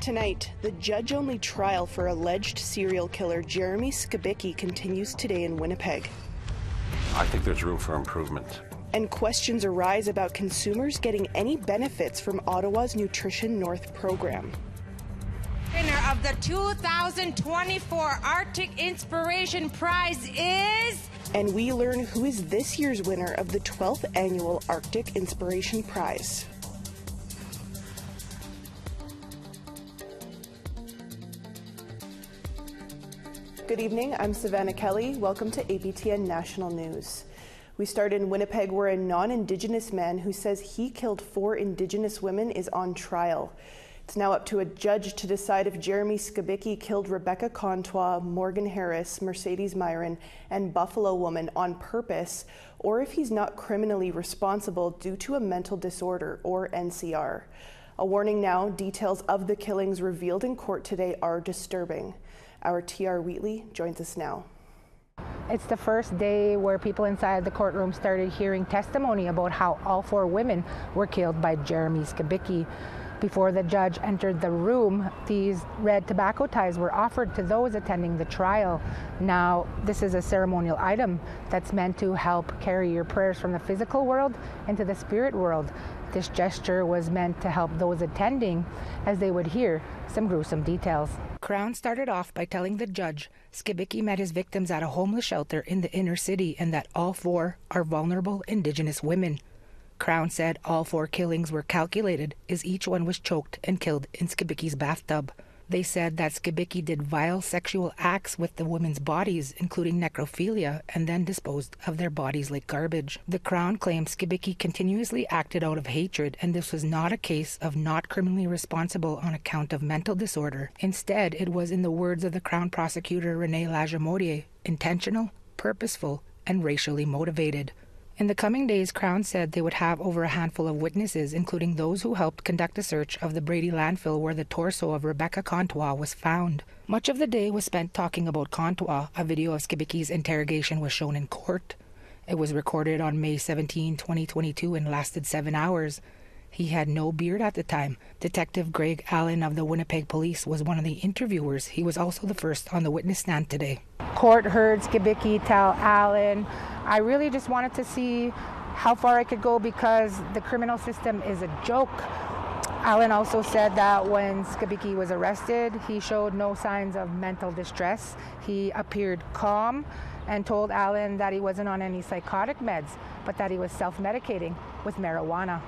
Tonight, the judge-only trial for alleged serial killer Jeremy Skibicki continues today in Winnipeg. I think there's room for improvement. And questions arise about consumers getting any benefits from Ottawa's Nutrition North program. Winner of the 2024 Arctic Inspiration Prize is... And we learn who is this year's winner of the 12th Annual Arctic Inspiration Prize. Good evening, I'm Savannah Kelly. Welcome to APTN National News. We start in Winnipeg, where a non-Indigenous man who says he killed 4 Indigenous women is on trial. It's now up to a judge to decide if Jeremy Skibicki killed Rebecca Contois, Morgan Harris, Mercedes Myron, and Buffalo Woman on purpose, or if he's not criminally responsible due to a mental disorder, or NCR. A warning now, details of the killings revealed in court today are disturbing. Our TR Wheatley joins us now. It's the first day where people inside the courtroom started hearing testimony about how all 4 women were killed by Jeremy Skibicki. Before the judge entered the room, these red tobacco ties were offered to those attending the trial. Now, this is a ceremonial item that's meant to help carry your prayers from the physical world into the spirit world. This gesture was meant to help those attending as they would hear some gruesome details. Crown started off by telling the judge Skibicki met his victims at a homeless shelter in the inner city and that all 4 are vulnerable Indigenous women. Crown said all 4 killings were calculated as each one was choked and killed in Skibicki's bathtub. They said that Skibicki did vile sexual acts with the women's bodies, including necrophilia, and then disposed of their bodies like garbage. The Crown claimed Skibicki continuously acted out of hatred, and this was not a case of not criminally responsible on account of mental disorder. Instead, it was, in the words of the Crown prosecutor Renee Lajamodier, intentional, purposeful, and racially motivated. In the coming days, Crown said they would have over a handful of witnesses, including those who helped conduct a search of the Brady landfill where the torso of Rebecca Contois was found. Much of the day was spent talking about Contois. A video of Skibicki's interrogation was shown in court. It was recorded on May 17, 2022 and lasted 7 hours. He had no beard at the time. Detective Greg Allen of the Winnipeg Police was one of the interviewers. He was also the first on the witness stand today. Court heard Skibicki tell Allen, "I really just wanted to see how far I could go because the criminal system is a joke." Allen also said that when Skibicki was arrested, he showed no signs of mental distress. He appeared calm and told Allen that he wasn't on any psychotic meds, but that he was self-medicating with marijuana.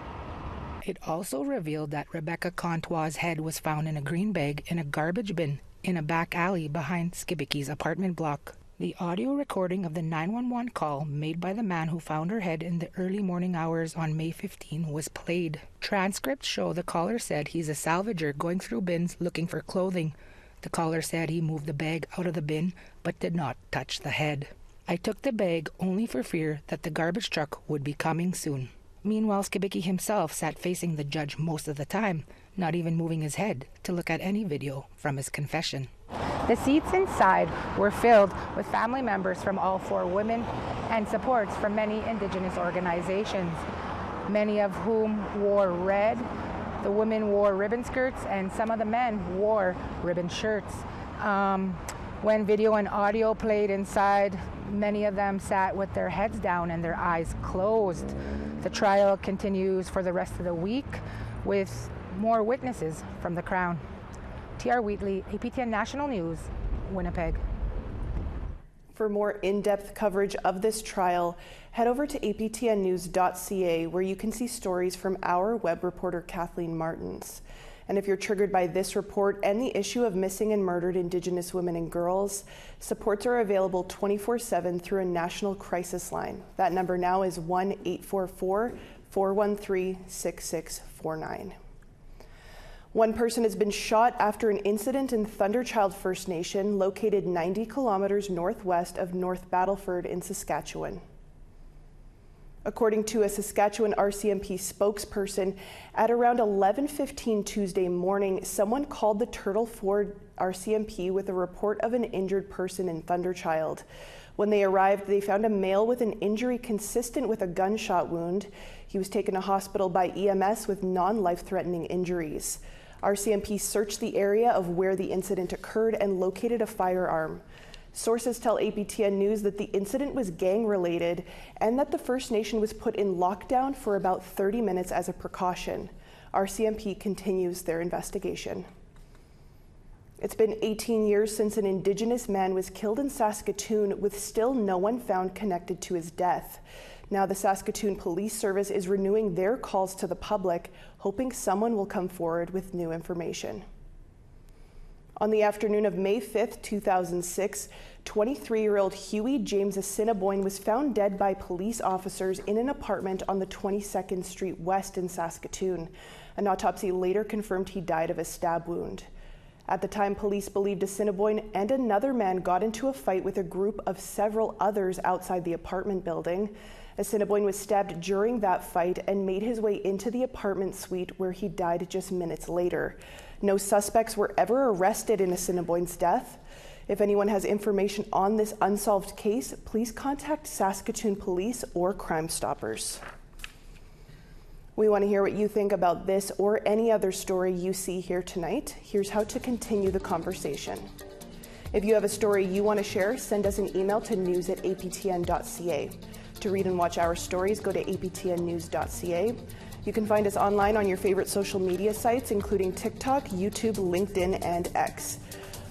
It also revealed that Rebecca Contois' head was found in a green bag in a garbage bin in a back alley behind Skibicki's apartment block. The audio recording of the 911 call made by the man who found her head in the early morning hours on May 15 was played. Transcripts show the caller said he's a salvager going through bins looking for clothing. The caller said he moved the bag out of the bin but did not touch the head. "I took the bag only for fear that the garbage truck would be coming soon." Meanwhile, Skibicki himself sat facing the judge most of the time, not even moving his head to look at any video from his confession. The seats inside were filled with family members from all 4 women and supports from many Indigenous organizations, many of whom wore red. The women wore ribbon skirts and some of the men wore ribbon shirts. When video and audio played inside, many of them sat with their heads down and their eyes closed. The trial continues for the rest of the week with more witnesses from the Crown. TR Wheatley, APTN National News, Winnipeg. For more in-depth coverage of this trial, head over to aptnnews.ca, where you can see stories from our web reporter Kathleen Martins. And if you're triggered by this report and the issue of missing and murdered Indigenous women and girls, supports are available 24/7 through a national crisis line. That number now is 1-844-413-6649. One person has been shot after an incident in Thunderchild First Nation, located 90 kilometers northwest of North Battleford in Saskatchewan. According to a Saskatchewan RCMP spokesperson, at around 11:15 Tuesday morning, someone called the Turtle Ford RCMP with a report of an injured person in Thunderchild. When they arrived, they found a male with an injury consistent with a gunshot wound. He was taken to hospital by EMS with non-life-threatening injuries. RCMP searched the area of where the incident occurred and located a firearm. Sources tell APTN News that the incident was gang-related and that the First Nation was put in lockdown for about 30 minutes as a precaution. RCMP continues their investigation. It's been 18 years since an Indigenous man was killed in Saskatoon, with still no one found connected to his death. Now the Saskatoon Police Service is renewing their calls to the public, hoping someone will come forward with new information. On the afternoon of May 5th, 2006, 23-year-old Huey James Assiniboine was found dead by police officers in an apartment on the 22nd Street West in Saskatoon. An autopsy later confirmed he died of a stab wound. At the time, police believed Assiniboine and another man got into a fight with a group of several others outside the apartment building. Assiniboine was stabbed during that fight and made his way into the apartment suite, where he died just minutes later. No suspects were ever arrested in Assiniboine's death. If anyone has information on this unsolved case, please contact Saskatoon Police or Crime Stoppers. We want to hear what you think about this or any other story you see here tonight. Here's how to continue the conversation. If you have a story you want to share, send us an email to news@aptn.ca. To read and watch our stories, go to aptnnews.ca. You can find us online on your favorite social media sites, including TikTok, YouTube, LinkedIn, and X.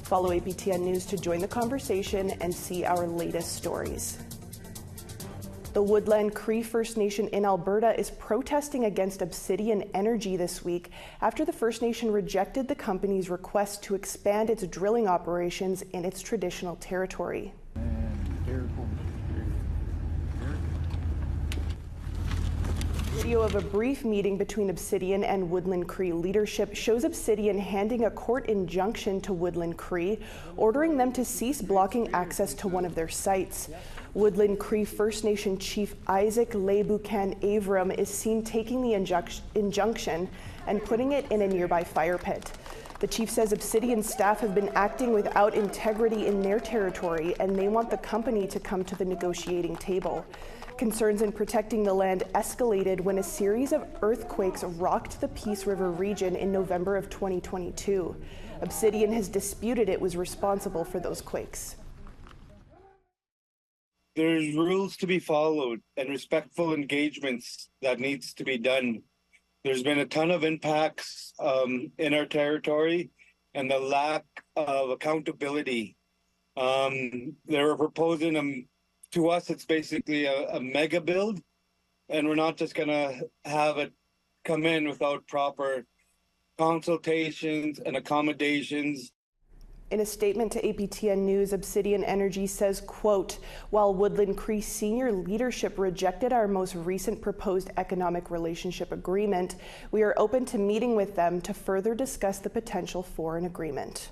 Follow APTN News to join the conversation and see our latest stories. The Woodland Cree First Nation in Alberta is protesting against Obsidian Energy this week after the First Nation rejected the company's request to expand its drilling operations in its traditional territory. Video of a brief meeting between Obsidian and Woodland Cree leadership shows Obsidian handing a court injunction to Woodland Cree, ordering them to cease blocking access to one of their sites. Woodland Cree First Nation Chief Isaac Lebucan Avram is seen taking the injunction and putting it in a nearby fire pit. The chief says Obsidian staff have been acting without integrity in their territory, and they want the company to come to the negotiating table. Concerns in protecting the land escalated when a series of earthquakes rocked the Peace River region in November of 2022. Obsidian has disputed it was responsible for those quakes. There's rules to be followed and respectful engagements that needs to be done. There's been a ton of impacts in our territory, and the lack of accountability. They're proposing to us, it's basically a mega build, and we're not just going to have it come in without proper consultations and accommodations. In a statement to APTN News, Obsidian Energy says, quote, "While Woodland Cree senior leadership rejected our most recent proposed economic relationship agreement, we are open to meeting with them to further discuss the potential for an agreement."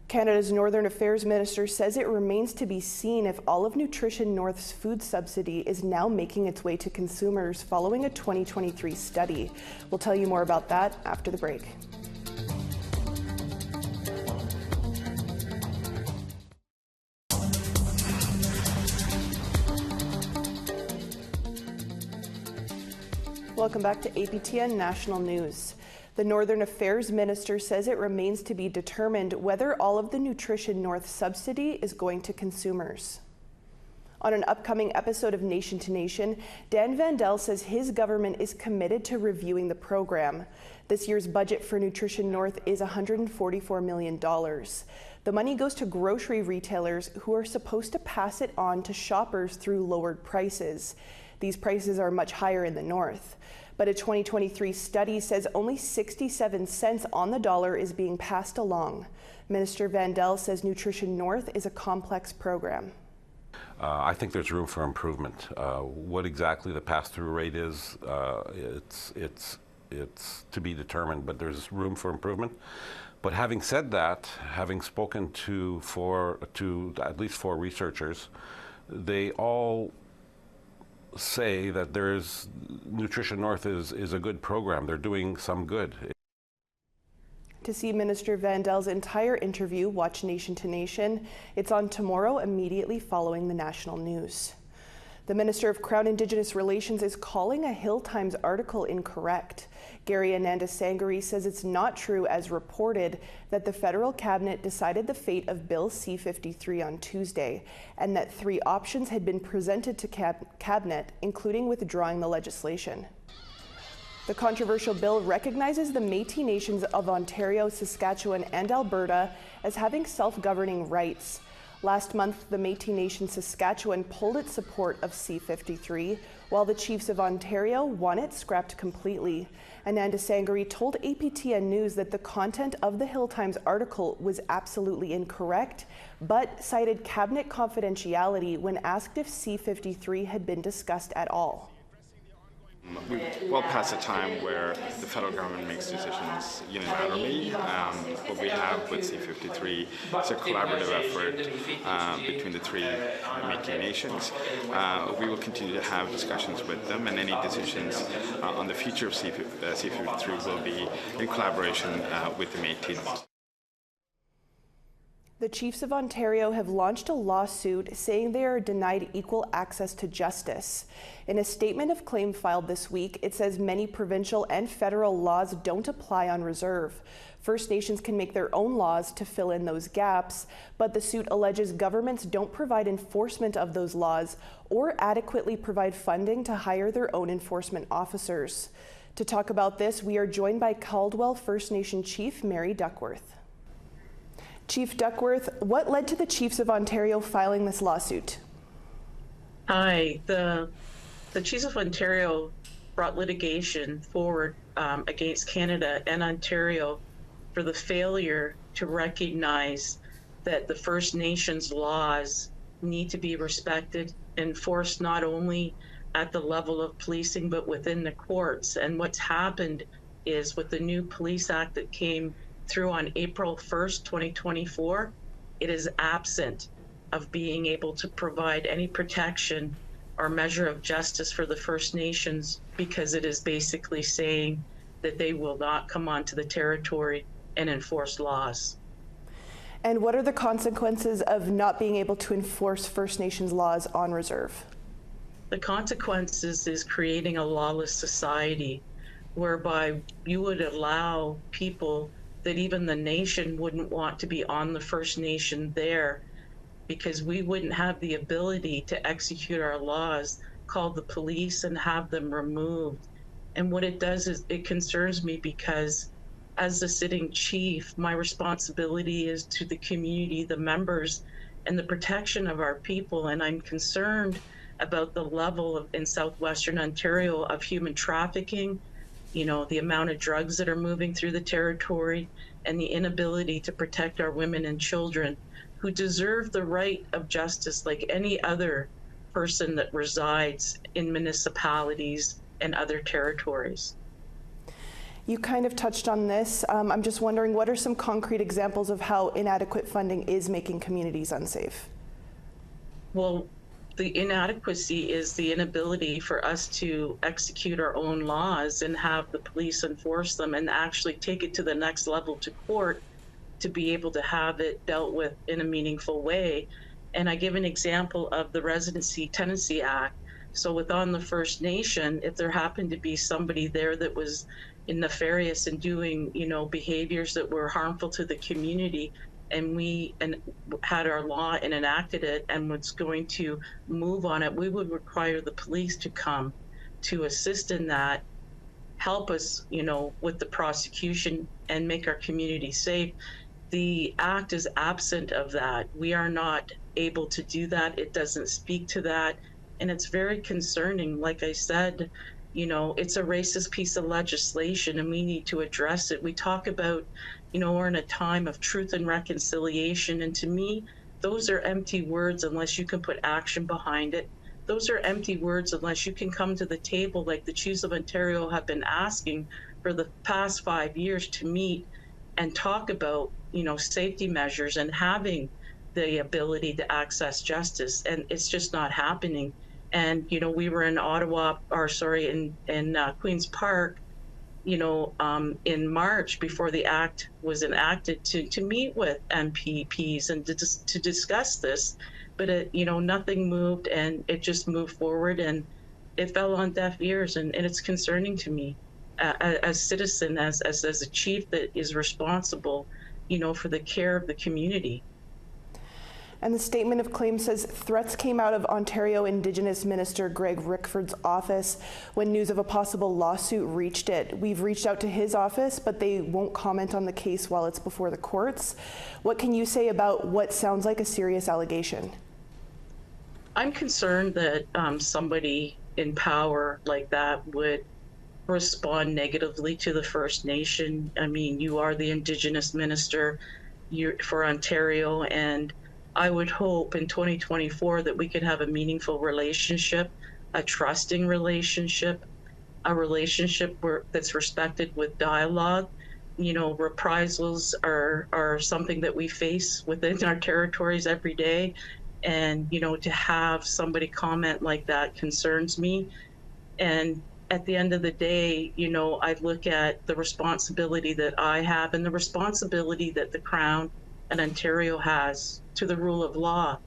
Canada's Northern Affairs Minister says it remains to be seen if all of Nutrition North's food subsidy is now making its way to consumers following a 2023 study. We'll tell you more about that after the break. Welcome back to APTN National News. The Northern Affairs Minister says it remains to be determined whether all of the Nutrition North subsidy is going to consumers. On an upcoming episode of Nation to Nation, Dan Vandel says his government is committed to reviewing the program. This year's budget for Nutrition North is $144 million. The money goes to grocery retailers who are supposed to pass it on to shoppers through lowered prices. These prices are much higher in the north. But a 2023 study says only 67 cents on the dollar is being passed along. Minister Vandel says Nutrition North is a complex program. I think there's room for improvement. What exactly the pass-through rate is, it's to be determined, but there's room for improvement. But having said that, having spoken to at least four researchers, they all say that Nutrition North is a good program. They're doing some good. To see Minister Vandel's entire interview, watch Nation to Nation. It's on tomorrow, immediately following the national news. The Minister of Crown Indigenous Relations is calling a Hill Times article incorrect. Gary Ananda Sangari says it's not true, as reported, that the federal cabinet decided the fate of Bill C-53 on Tuesday, and that 3 options had been presented to cabinet, including withdrawing the legislation. The controversial bill recognizes the Métis Nations of Ontario, Saskatchewan, and Alberta as having self-governing rights. Last month, the Métis Nation Saskatchewan pulled its support of C-53, while the Chiefs of Ontario want it scrapped completely. Ananda Sangari told APTN News that the content of the Hill Times article was absolutely incorrect, but cited cabinet confidentiality when asked if C-53 had been discussed at all. We're well past the time where the federal government makes decisions unilaterally. What we have with C-53 is a collaborative effort between the 3 Métis nations. We will continue to have discussions with them, and any decisions on the future of C-53 will be in collaboration with the Métis. The Chiefs of Ontario have launched a lawsuit saying they are denied equal access to justice. In a statement of claim filed this week, it says many provincial and federal laws don't apply on reserve. First Nations can make their own laws to fill in those gaps, but the suit alleges governments don't provide enforcement of those laws or adequately provide funding to hire their own enforcement officers. To talk about this, we are joined by Caldwell First Nation Chief Mary Duckworth. Chief Duckworth, what led to the Chiefs of Ontario filing this lawsuit? Hi, the Chiefs of Ontario brought litigation forward against Canada and Ontario for the failure to recognize that the First Nations laws need to be respected, enforced not only at the level of policing but within the courts. And what's happened is, with the new Police Act that came through on April 1st, 2024, it is absent of being able to provide any protection or measure of justice for the First Nations, because it is basically saying that they will not come onto the territory and enforce laws. And what are the consequences of not being able to enforce First Nations laws on reserve? The consequences is creating a lawless society whereby you would allow people that even the nation wouldn't want to be on the First Nation there, because we wouldn't have the ability to execute our laws, call the police and have them removed. And what it does is, it concerns me, because as the sitting chief, my responsibility is to the community, the members, and the protection of our people. And I'm concerned about the level in southwestern Ontario of human trafficking, the amount of drugs that are moving through the territory, and the inability to protect our women and children who deserve the right of justice like any other person that resides in municipalities and other territories. You kind of touched on this. I'm just wondering, what are some concrete examples of how inadequate funding is making communities unsafe? Well, the inadequacy is the inability for us to execute our own laws and have the police enforce them and actually take it to the next level to court to be able to have it dealt with in a meaningful way. And I give an example of the Residency Tenancy Act. So within the First Nation, if there happened to be somebody there that was nefarious and doing, behaviors that were harmful to the community, and we had our law and enacted it and was going to move on it, we would require the police to come to assist in that, help us, with the prosecution and make our community safe. The act is absent of that. We are not able to do that. It doesn't speak to that. And it's very concerning. Like I said, it's a racist piece of legislation and we need to address it. We talk about, we're in a time of truth and reconciliation. And to me, those are empty words unless you can put action behind it. Those are empty words unless you can come to the table like the Chiefs of Ontario have been asking for the past 5 years to meet and talk about, safety measures and having the ability to access justice. And it's just not happening. And, we were in Ottawa, in Queen's Park, in March before the act was enacted to meet with MPPs and to discuss this. but nothing moved, and it just moved forward, and it fell on deaf ears, and it's concerning to me as citizen, as a chief that is responsible, for the care of the community. And the statement of claim says threats came out of Ontario Indigenous Minister Greg Rickford's office when news of a possible lawsuit reached it. We've reached out to his office, but they won't comment on the case while it's before the courts. What can you say about what sounds like a serious allegation? I'm concerned that somebody in power like that would respond negatively to the First Nation. I mean, you are the Indigenous Minister for Ontario, and I would hope in 2024 that we could have a meaningful relationship, a trusting relationship, a relationship that's respected with dialogue. Reprisals are something that we face within our territories every day. And, to have somebody comment like that concerns me. And at the end of the day, I look at the responsibility that I have and the responsibility that the Crown and Ontario has to the rule of law,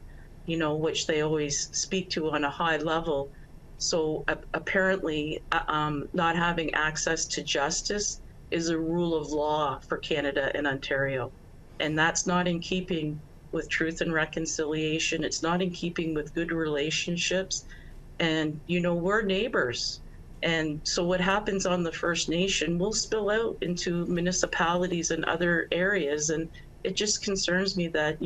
which they always speak to on a high level. So apparently not having access to justice is a rule of law for Canada and Ontario. And that's not in keeping with truth and reconciliation. It's not in keeping with good relationships. And, we're neighbors. And so what happens on the First Nation will spill out into municipalities and other areas. And it just concerns me that,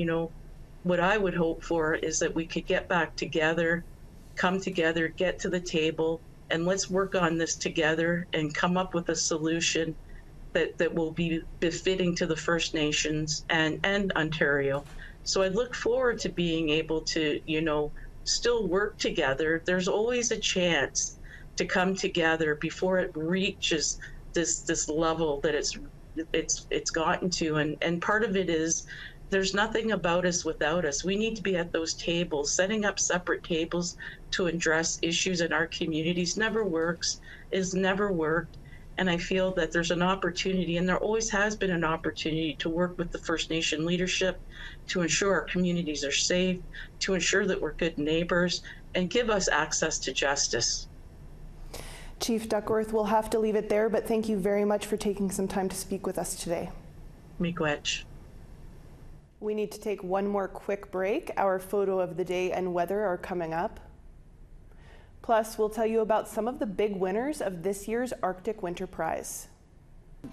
what I would hope for is that we could get back together, come together, get to the table, and let's work on this together and come up with a solution that will be befitting to the First Nations and Ontario. So I look forward to being able to, still work together. There's always a chance to come together before it reaches this level that it's gotten to. And part of it is there's nothing about us without us. We need to be at those tables. Setting up separate tables to address issues in our communities never works, is never worked. And I feel that there's an opportunity, and there always has been an opportunity, to work with the First Nation leadership to ensure our communities are safe, to ensure that we're good neighbors, and give us access to justice. Chief Duckworth, we'll have to leave it there, but thank you very much for taking some time to speak with us today. Miigwech. We need to take one more quick break. Our photo of the day and weather are coming up. Plus, we'll tell you about some of the big winners of this year's Arctic Winter Prize.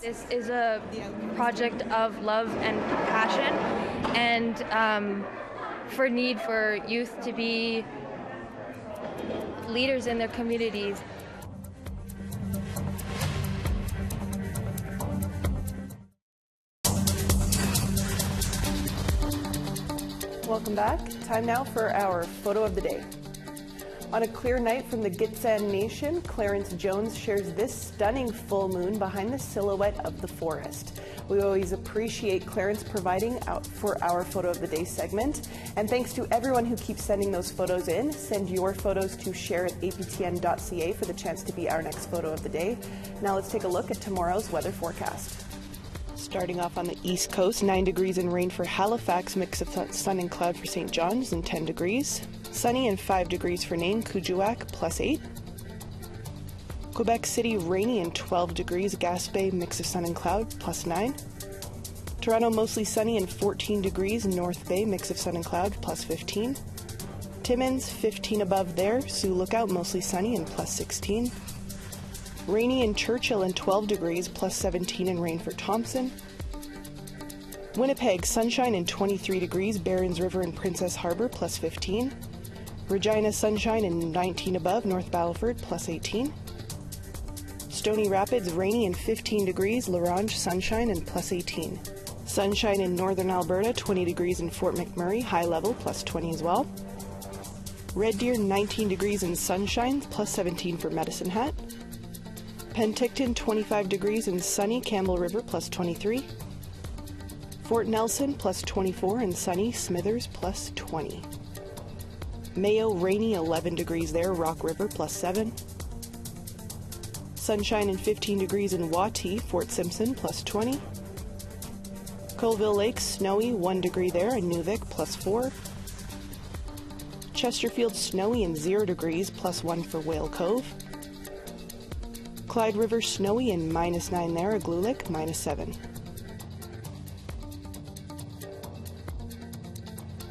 This is a project of love and compassion, and for need for youth to be leaders in their communities. Welcome back. Time now for our photo of the day. On a clear night from the Gitxsan Nation, Clarence Jones shares this stunning full moon behind the silhouette of the forest. We always appreciate Clarence providing for our photo of the day segment. And thanks to everyone who keeps sending those photos in. Send your photos to share@aptn.ca for the chance to be our next photo of the day. Now let's take a look at tomorrow's weather forecast. Starting off on the east coast, 9 degrees and rain for Halifax, mix of sun and cloud for St. John's, and 10 degrees. Sunny and 5 degrees for Nain, Kuujjuaq, +8. Quebec City, rainy and 12 degrees, Gaspé, mix of sun and cloud, +9. Toronto, mostly sunny and 14 degrees, North Bay, mix of sun and cloud, +15. Timmins, 15 above there, Sioux Lookout, mostly sunny and +16. Rainy in Churchill and 12 degrees, +17 and rain for Thompson. Winnipeg, sunshine and 23 degrees, Barons River and Princess Harbour, +15. Regina, sunshine and 19 above, North Battleford, +18. Stony Rapids, rainy and 15 degrees, La Ronge, sunshine and +18. Sunshine in northern Alberta, 20 degrees in Fort McMurray, high level, +20 as well. Red Deer, 19 degrees and sunshine, +17 for Medicine Hat. Penticton, 25 degrees and sunny, Campbell River, +23. Fort Nelson, +24 and sunny, Smithers, +20. Mayo, rainy, 11 degrees there, Rock River, +7. Sunshine and 15 degrees in Wauti, Fort Simpson, +20. Colville Lake, snowy, 1 degree there, and Nuvik, +4. Chesterfield snowy and 0 degrees, +1 for Whale Cove. Clyde River snowy and -9 there, Aglulik, -7.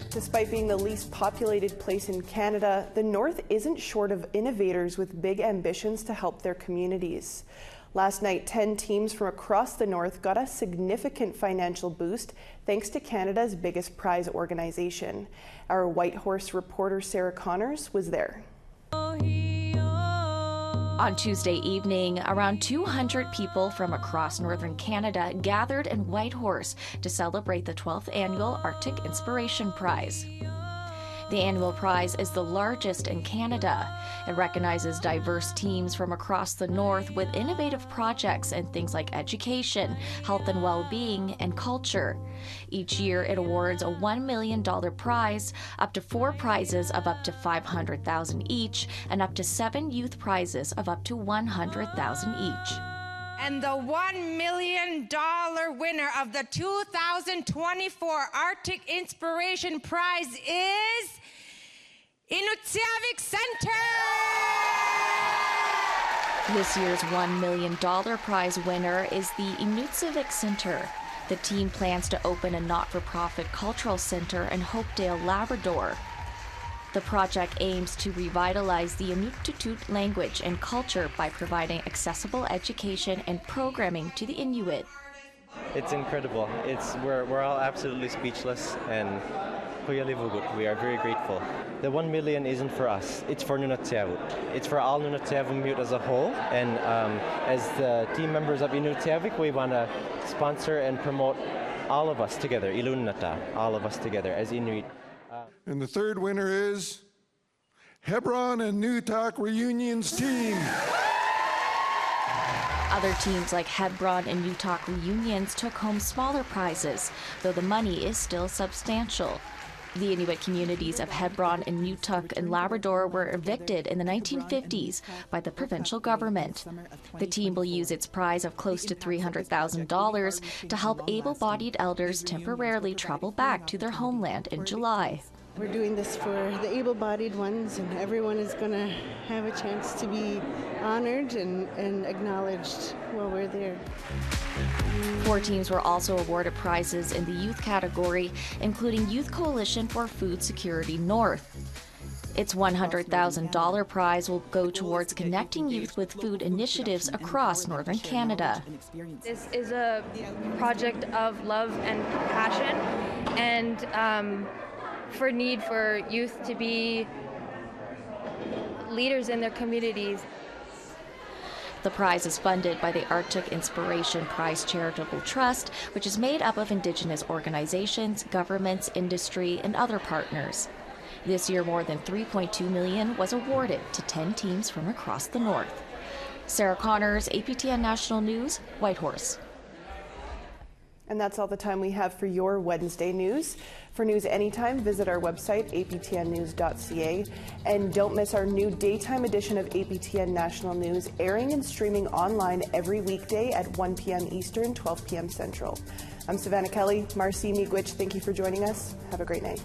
Despite being the least populated place in Canada, the North isn't short of innovators with big ambitions to help their communities. Last night, 10 teams from across the North got a significant financial boost thanks to Canada's biggest prize organization. Our Whitehorse reporter Sarah Connors was there. On Tuesday evening, around 200 people from across northern Canada gathered in Whitehorse to celebrate the 12th annual Arctic Inspiration Prize. The annual prize is the largest in Canada. It recognizes diverse teams from across the North with innovative projects in things like education, health and well-being, and culture. Each year, it awards a $1 million prize, up to 4 prizes of up to $500,000 each, and up to 7 youth prizes of up to $100,000 each. And the $1 million winner of the 2024 Arctic Inspiration Prize is Inutsiavik Center! This year's $1 million prize winner is the Inutsiavik Center. The team plans to open a not-for-profit cultural center in Hopedale, Labrador. The project aims to revitalize the Inuktitut language and culture by providing accessible education and programming to the Inuit. It's incredible. We're all absolutely speechless, and we are very grateful. The 1 million isn't for us, it's for Nunatsiavut. It's for all Nunatsiavut as a whole, and as the team members of Inutsiavik, we want to sponsor and promote all of us together, Ilunata, all of us together as Inuit. And the third winner is Hebron and Newtok Reunions team. Other teams like Hebron and Newtok Reunions took home smaller prizes, though the money is still substantial. The Inuit communities of Hebron and Newtok and Labrador were evicted in the 1950s by the provincial government. The team will use its prize of close to $300,000 to help able-bodied elders temporarily travel back to their homeland in July. We're doing this for the able-bodied ones, and everyone is going to have a chance to be honored and acknowledged while we're there. 4 teams were also awarded prizes in the youth category, including Youth Coalition for Food Security North. Its $100,000 prize will go towards connecting youth with food initiatives across northern Canada. This is a project of love and passion, and for need for youth to be leaders in their communities. The prize is funded by the Arctic Inspiration Prize Charitable Trust, which is made up of Indigenous organizations, governments, industry, and other partners. This year, more than $3.2 million was awarded to 10 teams from across the North. Sarah Connors, APTN National News, Whitehorse. And that's all the time we have for your Wednesday news. For news anytime, visit our website, aptnnews.ca. And don't miss our new daytime edition of APTN National News, airing and streaming online every weekday at 1 p.m. Eastern, 12 p.m. Central. I'm Savannah Kelly. Marcy Miigwech, thank you for joining us. Have a great night.